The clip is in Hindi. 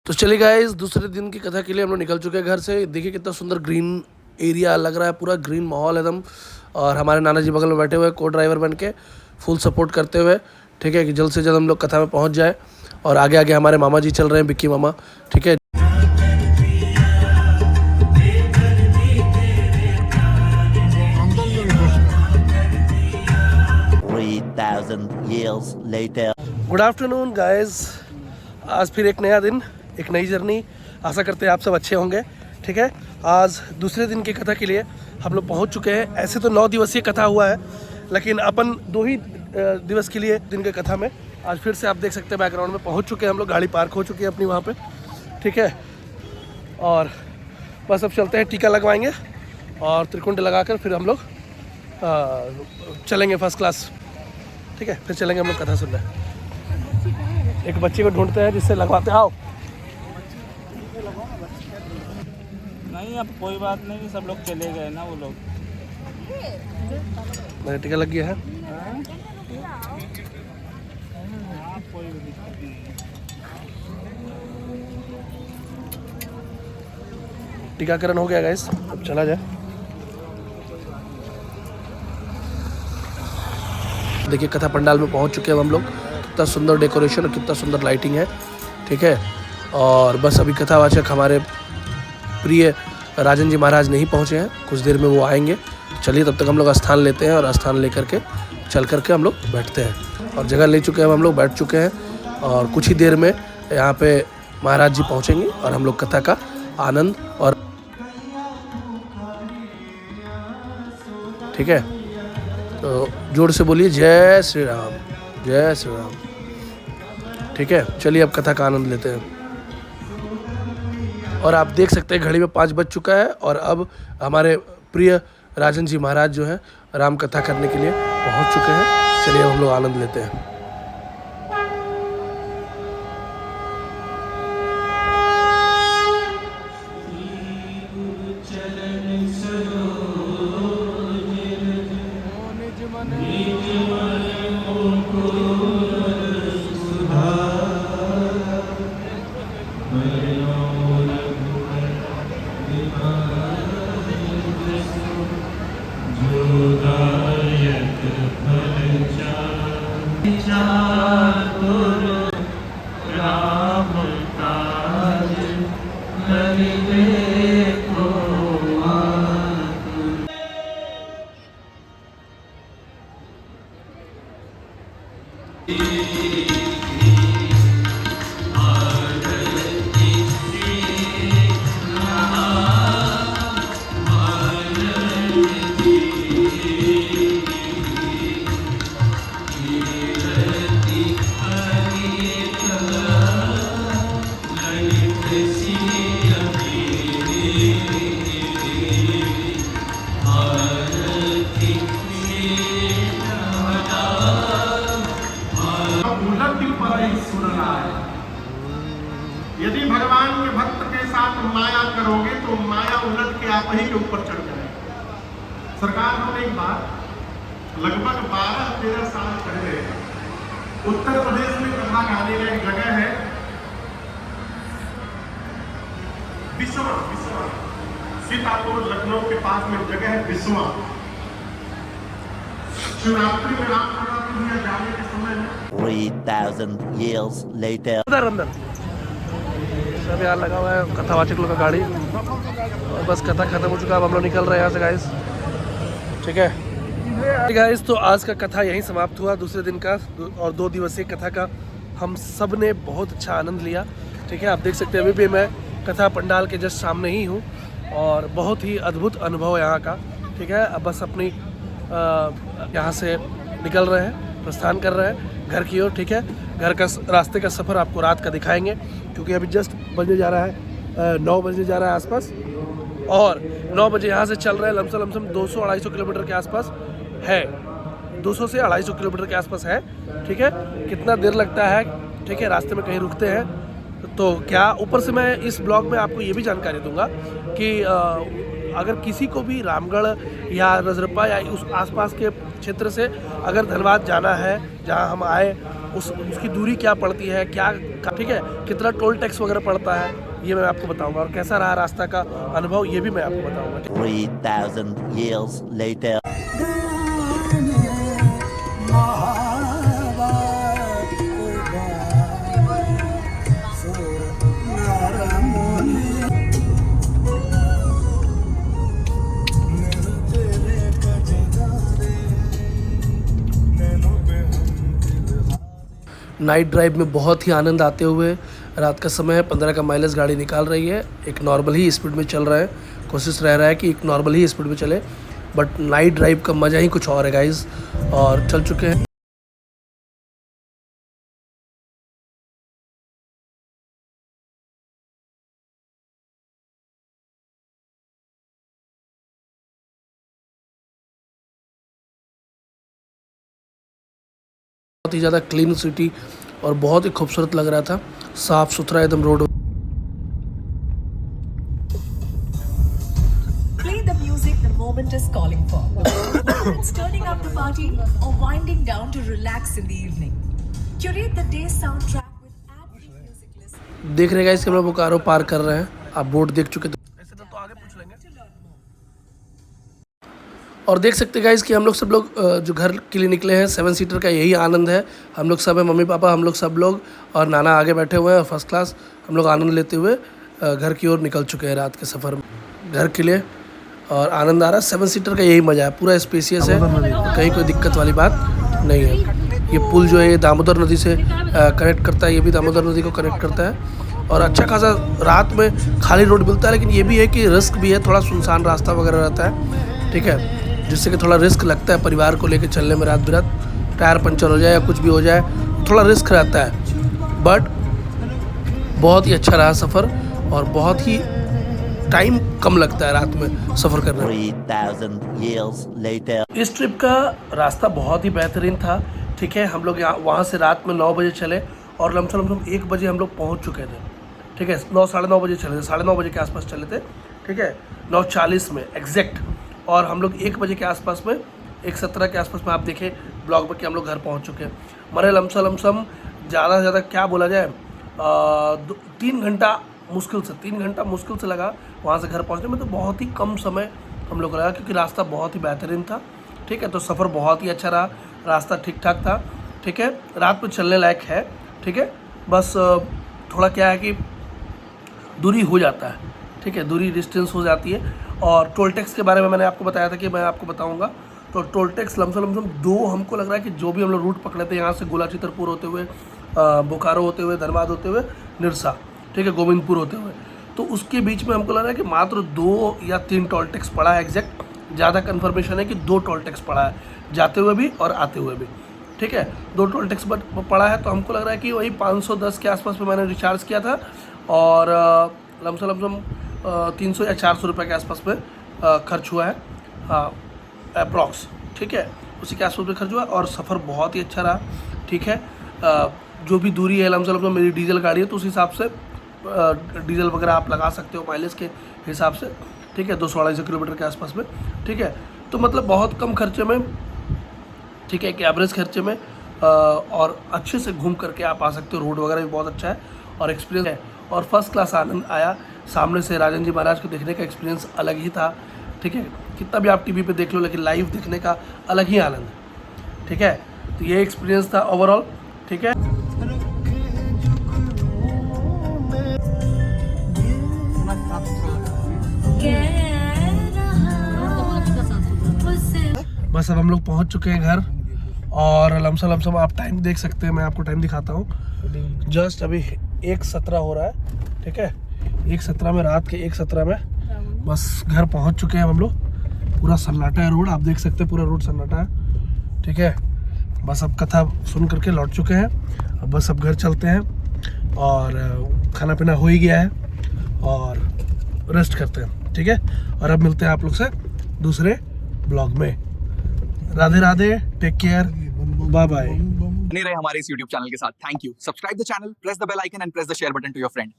तो चलिए गाइस, दूसरे दिन की कथा के लिए हम लोग निकल चुके हैं घर से। देखिए कितना सुंदर ग्रीन एरिया लग रहा है, पूरा ग्रीन माहौल एकदम। और हमारे नाना जी बगल में बैठे हुए को ड्राइवर बन के फुल सपोर्ट करते हुए, ठीक है, कि जल्द से जल्द हम लोग कथा में पहुंच जाए। और आगे आगे हमारे मामा जी चल रहे हैं, बिक्की मामा, ठीक है। गुड आफ्टरनून गाइस, आज फिर एक नया दिन, एक नई जर्नी। आशा करते हैं आप सब अच्छे होंगे, ठीक है। आज दूसरे दिन की कथा के लिए हम लोग पहुंच चुके हैं। ऐसे तो 9 दिवसीय कथा हुआ है, लेकिन अपन 2 ही दिवस के लिए दिन की कथा में आज फिर से आप देख सकते हैं बैकग्राउंड में पहुंच चुके हैं हम लोग। गाड़ी पार्क हो चुकी है अपनी वहाँ पे, ठीक है। और बस अब चलते हैं, टीका लगवाएंगे और त्रिकुंड लगाकर फिर हम लोग चलेंगे फर्स्ट क्लास, ठीक है। फिर चलेंगे हम लोग कथा सुनने। एक बच्चे को ढूंढते हैं जिससे लगवाते। आओ। नहीं, अब कोई बात नहीं, सब लोग चले गए ना वो लोग। मेरा टीका लग गया है। हाँ, कोई दिक्कत नहीं है। टीकाकरण हो गया गाइस, अब चला जाए। देखिए कथा पंडाल में पहुंच चुके हैं हम लोग। कितना सुंदर डेकोरेशन और कितना सुंदर लाइटिंग है, ठीक है। और बस अभी कथावाचक हमारे प्रिय राजन जी महाराज नहीं पहुंचे हैं, कुछ देर में वो आएंगे। चलिए तब तक हम लोग स्थान लेते हैं और स्थान लेकर के चल करके हम लोग बैठते हैं। और जगह ले चुके हैं, हम लोग बैठ चुके हैं और कुछ ही देर में यहाँ पे महाराज जी पहुँचेंगे और हम लोग कथा का आनंद और, ठीक है। तो जोर से बोलिए जय श्री राम, जय श्री राम, ठीक है। चलिए अब कथा का आनंद लेते हैं। और आप देख सकते हैं घड़ी में 5 बज चुका है और अब हमारे प्रिय राजन जी महाराज जो हैं राम कथा करने के लिए पहुंच चुके हैं। चलिए अब हम लोग आनंद लेते हैं। यदि भगवान के भक्त के साथ माया करोगे तो माया उलट के आप ही के ऊपर चढ़ जाएगी। सरकार हम एक बार लगभग 12-13 साल पहले उत्तर प्रदेश में कथा गाने का एक जगह है बिस्वा, सीतापुर लखनऊ के पास में जगह है बिस्वा। शिवरात्रि में राम नवरात्रि जाने के समय में 3000 years later. अंदर सब यहाँ लगा हुआ है कथावाचक लोग का गाड़ी। और बस कथा खत्म हो चुका है, अब हम लोग निकल रहे हैं यहाँ से गाइस, ठीक है गाइस। तो आज का कथा यहीं समाप्त हुआ, दूसरे दिन का और 2 दिवसीय कथा का हम सब ने बहुत अच्छा आनंद लिया, ठीक है। आप देख सकते हैं अभी भी मैं कथा पंडाल के जस्ट सामने ही हूँ और बहुत ही अद्भुत अनुभव यहाँ का, ठीक है। अब बस अपनी यहाँ से निकल रहे हैं, प्रस्थान कर रहे हैं घर की ओर, ठीक है। घर का रास्ते का सफ़र आपको रात का दिखाएंगे, क्योंकि अभी जस्ट बजने जा रहा है 9 बजने जा रहा है आसपास। और 9 बजे यहाँ से चल रहे हैं लमसम 200-250 किलोमीटर के आसपास है, 200 से 250 किलोमीटर के आसपास है, ठीक है। कितना देर लगता है, ठीक है, रास्ते में कहीं रुकते हैं तो क्या। ऊपर से मैं इस ब्लॉग में आपको ये भी जानकारी दूंगा कि अगर किसी को भी रामगढ़ या रजरप्पा या उस आसपास के क्षेत्र से अगर धनबाद जाना है जहाँ हम आए, उसकी दूरी क्या पड़ती है, क्या ठीक है, कितना टोल टैक्स वगैरह पड़ता है, ये मैं आपको बताऊंगा। और कैसा रहा रास्ता का अनुभव, ये भी मैं आपको बताऊंगा। 3,000 years later. नाइट ड्राइव में बहुत ही आनंद आते हुए, रात का समय है, 15 का माइलेज गाड़ी निकाल रही है। एक नॉर्मल ही स्पीड में चल रहा है, कोशिश रह रहा है कि एक नॉर्मल ही स्पीड में चले, बट नाइट ड्राइव का मज़ा ही कुछ और है गाइस। और चल चुके हैं। बहुत ही ज़्यादा क्लीन सिटी और बहुत ही खूबसूरत लग रहा था, साफ़ सुथरा एकदम road. Play the music the moment is calling for. Whether it's turning up the party or winding down to relax in the evening. Curate the day's soundtrack with ad-free music list. देख रहे गाइस कि हम लोग बोकारो पार कर रहे हैं। आप बोर्ड देख चुके थे, ऐसे तो आगे पूछ लेंगे। और देख सकते गाइस कि हम लोग सब लोग जो घर के लिए निकले हैं, 7 सीटर का यही आनंद है। हम लोग सब हैं, मम्मी पापा, हम लोग सब लोग, और नाना आगे बैठे हुए हैं फर्स्ट क्लास। हम लोग आनंद लेते हुए घर की ओर निकल चुके हैं रात के सफ़र में घर के लिए, और आनंद आ रहा है। 7 सीटर का यही मज़ा है, पूरा स्पेसियस है, कहीं कोई दिक्कत वाली बात नहीं है। ये पुल जो है ये दामोदर नदी से कनेक्ट करता है, ये भी दामोदर नदी को कनेक्ट करता है। और अच्छा खासा रात में खाली रोड मिलता है, लेकिन ये भी है कि रिस्क भी है, थोड़ा सुनसान रास्ता वगैरह रहता है, ठीक है, जिससे कि थोड़ा रिस्क लगता है परिवार को लेकर चलने में। रात बिरात टायर पंचर हो जाए या कुछ भी हो जाए, थोड़ा रिस्क रहता है, बट बहुत ही अच्छा रहा सफ़र, और बहुत ही टाइम कम लगता है रात में सफ़र करने में। 3,000 years later. इस ट्रिप का रास्ता बहुत ही बेहतरीन था, ठीक है। हम लोग वहाँ से रात में 9 बजे चले, और लमसम 1 बजे हम लोग पहुँच चुके थे, ठीक है। 9 साढ़े 9 बजे चले थे, 9:30 बजे के आसपास चले थे, ठीक है, 9:40 में एग्जैक्ट। और हम लोग 1 बजे के आसपास में, 1:17 के आसपास में आप देखें ब्लॉग में कि हम लोग घर पहुंच चुके हैं। हमारे लमसम ज़्यादा से ज़्यादा क्या बोला जाए, 3 घंटा मुश्किल से 3 घंटा मुश्किल से लगा वहाँ से घर पहुँचने में। तो बहुत ही कम समय हम लोग को लगा, क्योंकि रास्ता बहुत ही बेहतरीन था, ठीक है। तो सफ़र बहुत ही अच्छा रहा, रास्ता ठीक ठाक था, ठीक है, रात में चलने लायक है, ठीक है। बस थोड़ा क्या है कि दूरी हो जाता है, ठीक है, दूरी डिस्टेंस हो जाती है। और टोल टैक्स के बारे में मैंने आपको बताया था कि मैं आपको बताऊंगा। तो टोल टैक्स लमसम 2 हमको लग रहा है कि जो भी हम लोग रूट पकड़े थे यहाँ से, गोला चितरपुर होते हुए, बोकारो होते हुए, धनबाद होते हुए, निरसा, ठीक है, गोविंदपुर होते हुए, तो उसके बीच में हमको लग रहा है कि मात्र 2 या 3 टोल टैक्स पड़ा है एग्जैक्ट। ज़्यादा कन्फर्मेशन है कि 2 टोल टैक्स पड़ा है, जाते हुए भी और आते हुए भी, ठीक है, 2 टोल टैक्स पड़ा है। तो हमको लग रहा है कि वही 510 के आसपास में मैंने रिचार्ज किया था, और लमसम 300 या 400 रुपये के आसपास में खर्च हुआ है, अप्रॉक्स, ठीक है, उसी के आसपास में खर्च हुआ। और सफ़र बहुत ही अच्छा रहा, ठीक है। जो भी दूरी है लमसम, मेरी डीजल गाड़ी है तो उस हिसाब से डीजल वगैरह आप लगा सकते हो माइलेज के हिसाब से, ठीक है, 200-250 किलोमीटर के आसपास में, ठीक है। तो मतलब बहुत कम खर्चे में, ठीक है, एक एवरेज खर्चे में, और अच्छे से घूम करके आप आ सकते हो। रोड वगैरह भी बहुत अच्छा है और एक्सपीरियंस है, और फर्स्ट क्लास आनंद आया। सामने से राजन जी महाराज को देखने का एक्सपीरियंस अलग ही था, ठीक है। कितना भी आप टीवी पे देख लो, लेकिन लाइव देखने का अलग ही आनंद है, ठीक है। तो ये एक्सपीरियंस था ओवरऑल, ठीक है। बस अब हम लोग पहुंच चुके हैं घर, और लमसम आप टाइम देख सकते हैं, मैं आपको टाइम दिखाता हूँ। जस्ट अभी 1:17 हो रहा है, ठीक है, 1:17 में, रात के 1:17 में बस घर पहुंच चुके हैं हम लोग। पूरा सन्नाटा है रोड, आप देख सकते हैं, पूरा रोड सन्नाटा है, ठीक है। बस अब कथा सुन करके लौट चुके हैं, अब बस अब घर चलते हैं, और खाना पीना हो ही गया है, और रेस्ट करते हैं, ठीक है। और अब मिलते हैं आप लोग से दूसरे ब्लॉग में। Radhe Radhe, take care, bye bye. बने रहे हमारे इस YouTube चैनल के साथ। Thank you. Subscribe the channel, press the bell icon and press the share button to your friend.